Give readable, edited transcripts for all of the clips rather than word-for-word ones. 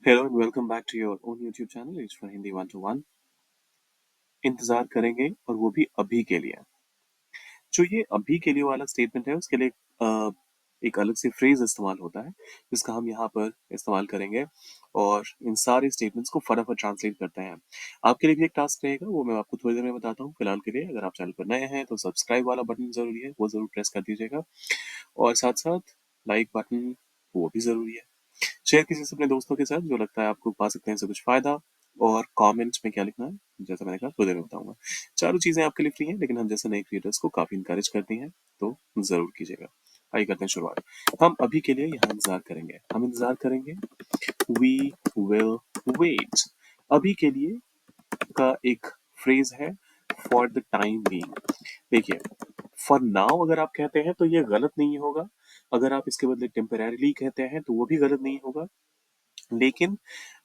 Hello and welcome back to your own YouTube channel it's for Hindi 1 to 1। इंतजार करेंगे और वो भी अभी के लिए। जो ये अभी के लिए वाला स्टेटमेंट है उसके लिए एक अलग से फ्रेज इस्तेमाल होता है जिसका हम यहाँ पर इस्तेमाल करेंगे और इन सारे स्टेटमेंट्स को फटाफट ट्रांसलेट करते हैं। आपके लिए भी एक टास्क रहेगा, वो मैं आपको थोड़ी देर में बताता हूँ। फिलहाल के लिए अगर आप चैनल पर नए हैं तो सब्सक्राइब वाला बटन जरूरी है, वो जरूर प्रेस कर दीजिएगा और साथ साथ लाइक बटन वो भी जरूरी है। शेयर कीजिए अपने दोस्तों के साथ, जो लगता है आपको पा सकते हैं इससे कुछ फायदा। और कमेंट्स में क्या लिखना है, जैसा मैंने कहा थोड़ी देर में बताऊंगा। चारों चीजें आपके लिए फ्री हैं, लेकिन हम जैसे नए क्रिएटर्स को काफी इंकरेज करती हैं, तो जरूर कीजिएगा। आइए करते हैं शुरुआत। हम अभी के लिए यहाँ इंतजार करेंगे, हम इंतजार करेंगे। We will wait. अभी के लिए का एक फ्रेज है फॉर द टाइम बीइंग। देखिए, फॉर नाउ अगर आप कहते हैं तो ये गलत नहीं होगा। अगर आप इसके बदले टेम्परेरीली कहते हैं तो वो भी गलत नहीं होगा। लेकिन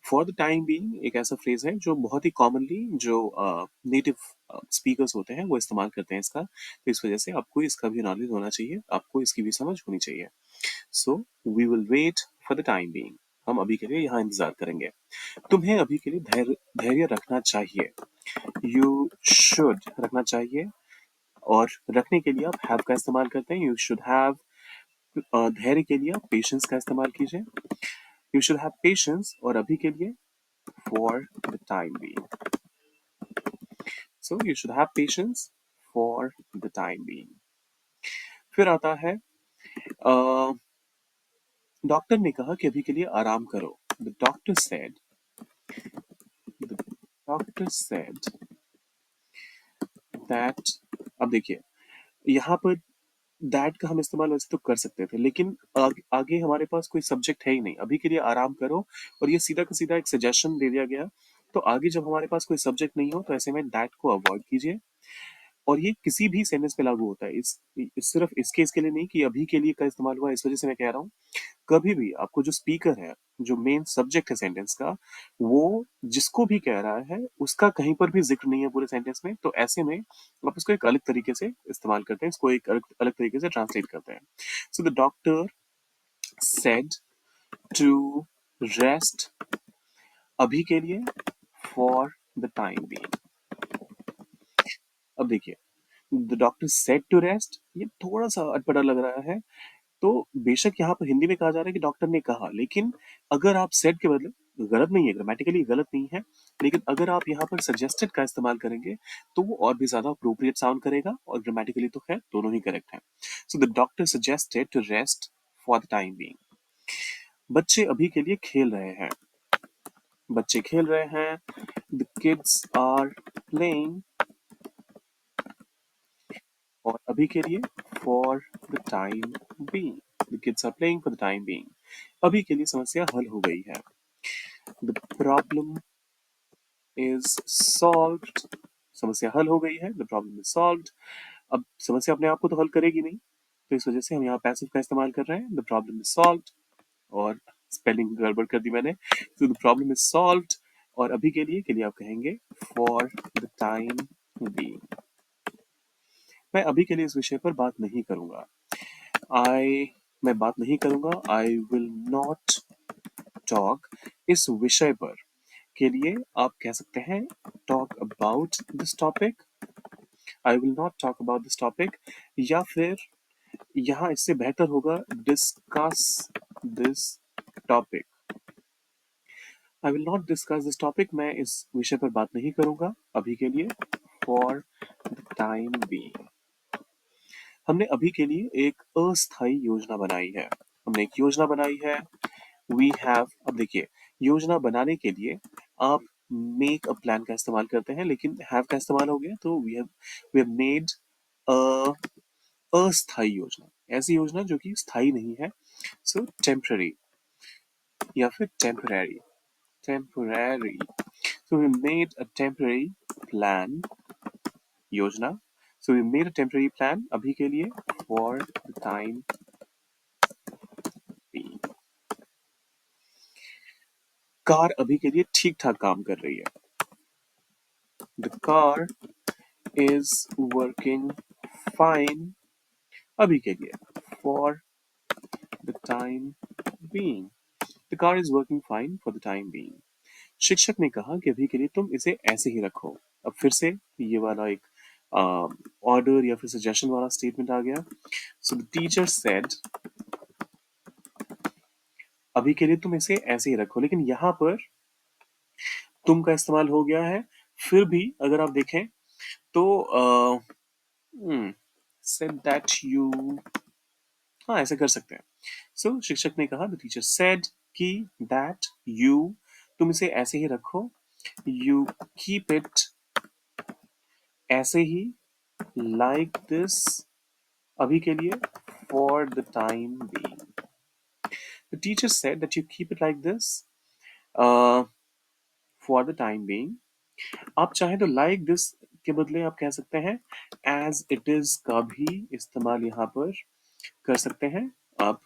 फॉर द टाइम बीइंग एक ऐसा फ्रेज है जो बहुत ही कॉमनली जो नेटिव स्पीकर्स होते हैं वो इस्तेमाल करते हैं इसका, तो इस वजह से आपको इसका भी नॉलेज होना चाहिए, आपको इसकी भी समझ होनी चाहिए। So we will wait for the time being. हम अभी के लिए यहाँ इंतजार करेंगे। तुम्हें अभी के लिए धैर्य धैर्य रखना चाहिए। यू शुड रखना चाहिए। और रखने के लिए आप हैव का इस्तेमाल करते हैं, यू शुड हैव। धैर्य के लिए आप पेशेंस का इस्तेमाल कीजिए, यू शुड हैव पेशेंस। और अभी के लिए for the time being, so you should have patience for the time being. फिर आता है डॉक्टर ने कहा कि अभी के लिए आराम करो। The doctor said, the doctor said that. अब देखिए, यहाँ पर दैट का हम इस्तेमाल वैसे तो कर सकते थे, लेकिन आगे हमारे पास कोई सब्जेक्ट है ही नहीं। अभी के लिए आराम करो और ये सीधा का सीधा एक सजेशन दे दिया गया। तो आगे जब हमारे पास कोई सब्जेक्ट नहीं हो तो ऐसे में दैट को अवॉइड कीजिए। और ये किसी भी सेंटेंस पे लागू होता है, सिर्फ इस केस के लिए नहीं कि अभी के लिए का इस्तेमाल हुआ इस वजह से मैं कह रहा हूँ। कभी भी आपको जो स्पीकर है, जो मेन सब्जेक्ट है सेंटेंस का, वो जिसको भी कह रहा है उसका कहीं पर भी जिक्र नहीं है पूरे सेंटेंस में, तो ऐसे में आप उसको एक अलग तरीके से इस्तेमाल करते हैं, इसको एक अलग अलग तरीके से ट्रांसलेट करते हैं। So the doctor said to rest. अभी के लिए फॉर द टाइम बीइंग। अब देखिए, the doctor said to rest, ये थोड़ा सा अटपटा लग रहा है। तो बेशक यहाँ पर हिंदी में कहा जा रहा है कि डॉक्टर ने कहा, लेकिन अगर आप सेड के बदले, गलत नहीं है, ग्रामेटिकली गलत नहीं है, लेकिन अगर आप यहाँ पर सजेस्टेड का इस्तेमाल करेंगे तो वो और भी ज्यादा अप्रोप्रिएट साउंड करेगा, और ग्रामेटिकली तो खैर दोनों ही करेक्ट है। So the doctor suggested to rest for the time being. बच्चे अभी के लिए खेल रहे हैं। बच्चे खेल रहे हैं। The kids are playing. और अभी के लिए for the time being. The kids are playing for the time being. अभी के लिए समस्या हल हो गई है। The problem is solved. समस्या हल हो गई है, द प्रॉब्लम इज सॉल्व्ड। अब समस्या अपने आप को तो हल करेगी नहीं, तो इस वजह से हम यहाँ पैसिव का इस्तेमाल कर रहे हैं, द प्रॉब्लम इज सॉल्व्ड। और स्पेलिंग गड़बड़ कर दी मैंने, तो द प्रॉब्लम इज सॉल्व्ड। और अभी के लिए आप कहेंगे फॉर द टाइम बीइंग। मैं अभी के लिए इस विषय पर बात नहीं करूंगा। आई मैं बात नहीं करूंगा। I will not talk. इस विषय पर के लिए आप कह सकते हैं talk about this topic. I will not talk about this topic. या फिर यहाँ इससे बेहतर होगा discuss this topic. I will not discuss this topic. मैं इस विषय पर बात नहीं करूंगा अभी के लिए, फॉर द टाइम बीइंग। हमने अभी के लिए एक अस्थायी योजना बनाई है। हमने एक योजना बनाई है। We have. अब देखिए, योजना बनाने के लिए आप मेक अ प्लान का इस्तेमाल करते हैं, लेकिन हैव का इस्तेमाल हो गया, तो वी हैव मेड अ अस्थायी योजना, ऐसी योजना जो कि स्थायी नहीं है। सो टेम्पररी या फिर temporary. Temporary. So we made a temporary plan, योजना। So we made a temporary plan अभी के लिए, for the time being. Car अभी के लिए ठीक ठाक काम कर रही है। The car is working fine अभी के लिए, for the time being. The car is working fine for the time being. शिक्षक ने कहा कि अभी के लिए तुम इसे ऐसे ही रखो। अब फिर से ये वाला एक ऑर्डर या फिर सजेशन वाला स्टेटमेंट आ गया। सो द टीचर सेड, अभी के लिए तुम इसे ऐसे ही रखो, लेकिन यहां पर तुम का इस्तेमाल हो गया है। फिर भी अगर आप देखें तो सेड दैट यू, हाँ ऐसे कर सकते हैं। सो शिक्षक ने कहा, द टीचर सेड कि दैट यू, तुम इसे ऐसे ही रखो, यू कीप इट ऐसे ही, लाइक दिस, अभी के लिए, for the time being. The teacher said that you keep it like this for the time being. आप चाहें तो लाइक दिस के बदले आप कह सकते हैं एज इट इज का भी इस्तेमाल यहाँ पर कर सकते हैं आप।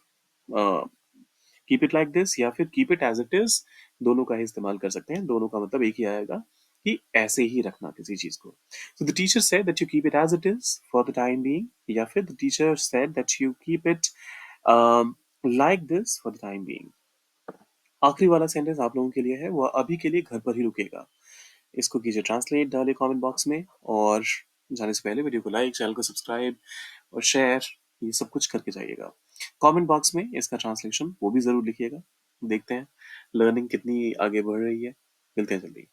कीप इट लाइक दिस या फिर keep it as it is, दोनों का ही इस्तेमाल कर सकते हैं। दोनों का मतलब एक ही आएगा कि ऐसे ही रखना किसी चीज को। So the teacher said that you keep it as it is for the time being, या फिर the teacher said that you keep it like this for the time being. आखिरी वाला सेंटेंस आप लोगों के लिए है, वह अभी के लिए घर पर ही रुकेगा। इसको कीजिए ट्रांसलेट, डालिए कमेंट बॉक्स में, और जाने से पहले वीडियो को लाइक, चैनल को सब्सक्राइब और शेयर, ये सब कुछ करके जाइएगा। कमेंट बॉक्स में इसका ट्रांसलेशन वो भी जरूर लिखिएगा। देखते हैं लर्निंग कितनी आगे बढ़ रही है। मिलते हैं जल्दी।